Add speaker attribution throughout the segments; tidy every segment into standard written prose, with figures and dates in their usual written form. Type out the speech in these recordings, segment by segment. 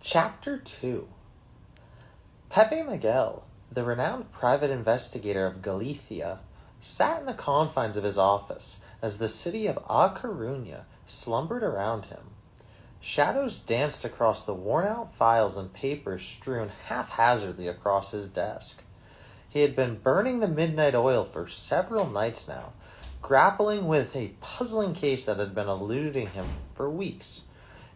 Speaker 1: Chapter 2. Pepe Miguel, the renowned private investigator of Galicia, sat in the confines of his office as the city of A Coruña slumbered around him. Shadows danced across the worn-out files and papers strewn haphazardly across his desk. He had been burning the midnight oil for several nights now, grappling with a puzzling case that had been eluding him for weeks.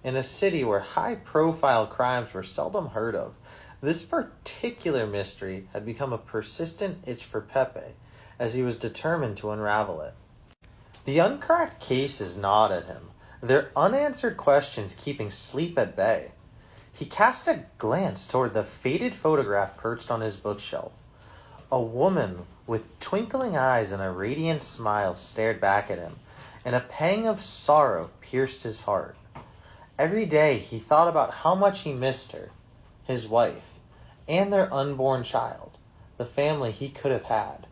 Speaker 1: In a city where high-profile crimes were seldom heard of, this particular mystery had become a persistent itch for Pepe, as he was determined to unravel it. The uncracked cases gnawed at him, their unanswered questions keeping sleep at bay. He cast a glance toward the faded photograph perched on his bookshelf. A woman with twinkling eyes and a radiant smile stared back at him, and a pang of sorrow pierced his heart. Every day he thought about how much he missed her, his wife, and their unborn child, the family he could have had.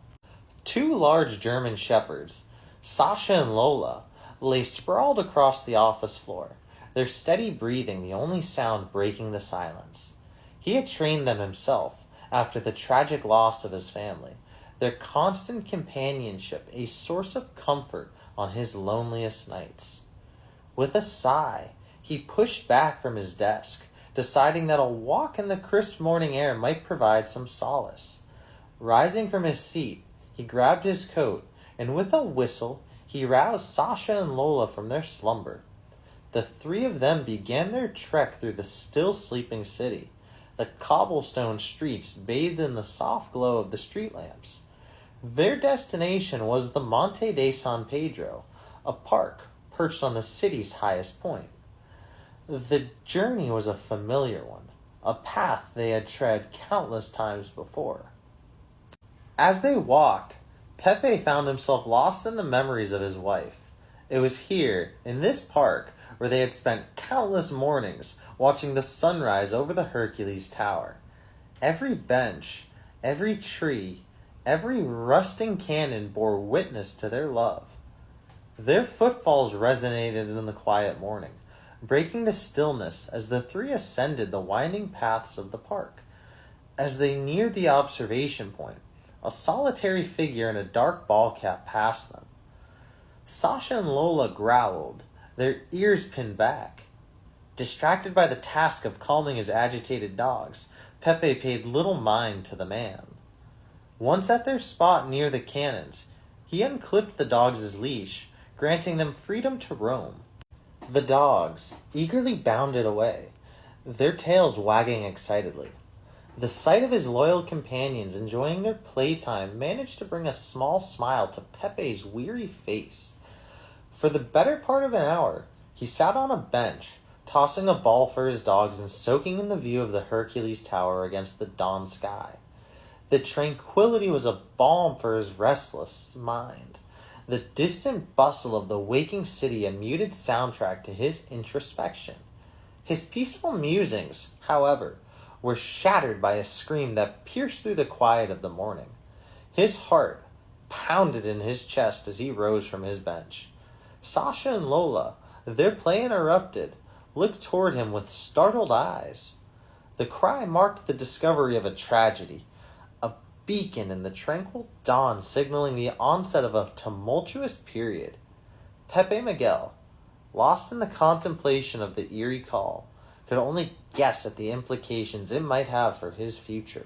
Speaker 1: Two large German shepherds, Sasha and Lola, lay sprawled across the office floor, their steady breathing the only sound breaking the silence. He had trained them himself after the tragic loss of his family, their constant companionship a source of comfort on his loneliest nights. With a sigh, he pushed back from his desk, deciding that a walk in the crisp morning air might provide some solace. Rising from his seat, he grabbed his coat, and with a whistle, he roused Sasha and Lola from their slumber. The three of them began their trek through the still sleeping city, the cobblestone streets bathed in the soft glow of the street lamps. Their destination was the Monte de San Pedro, a park perched on the city's highest point. The journey was a familiar one, a path they had tread countless times before. As they walked, Pepe found himself lost in the memories of his wife. It was here, in this park, where they had spent countless mornings watching the sunrise over the Hercules Tower. Every bench, every tree, every rusting cannon bore witness to their love. Their footfalls resonated in the quiet morning, breaking the stillness as the three ascended the winding paths of the park. As they neared the observation point, a solitary figure in a dark ballcap passed them. Sasha and Lola growled, their ears pinned back. Distracted by the task of calming his agitated dogs, Pepe paid little mind to the man. Once at their spot near the cannons, he unclipped the dogs' leash, granting them freedom to roam. The dogs eagerly bounded away, their tails wagging excitedly. The sight of his loyal companions enjoying their playtime managed to bring a small smile to Pepe's weary face. For the better part of an hour, he sat on a bench, tossing a ball for his dogs and soaking in the view of the Hercules Tower against the dawn sky. The tranquility was a balm for his restless mind. The distant bustle of the waking city a muted soundtrack to his introspection. His peaceful musings, however, were shattered by a scream that pierced through the quiet of the morning. His heart pounded in his chest as he rose from his bench. Sasha and Lola, their play interrupted, looked toward him with startled eyes. The cry marked the discovery of a tragedy, a beacon in the tranquil dawn signaling the onset of a tumultuous period. Pepe Miguel, lost in the contemplation of the eerie call, could only guess at the implications it might have for his future.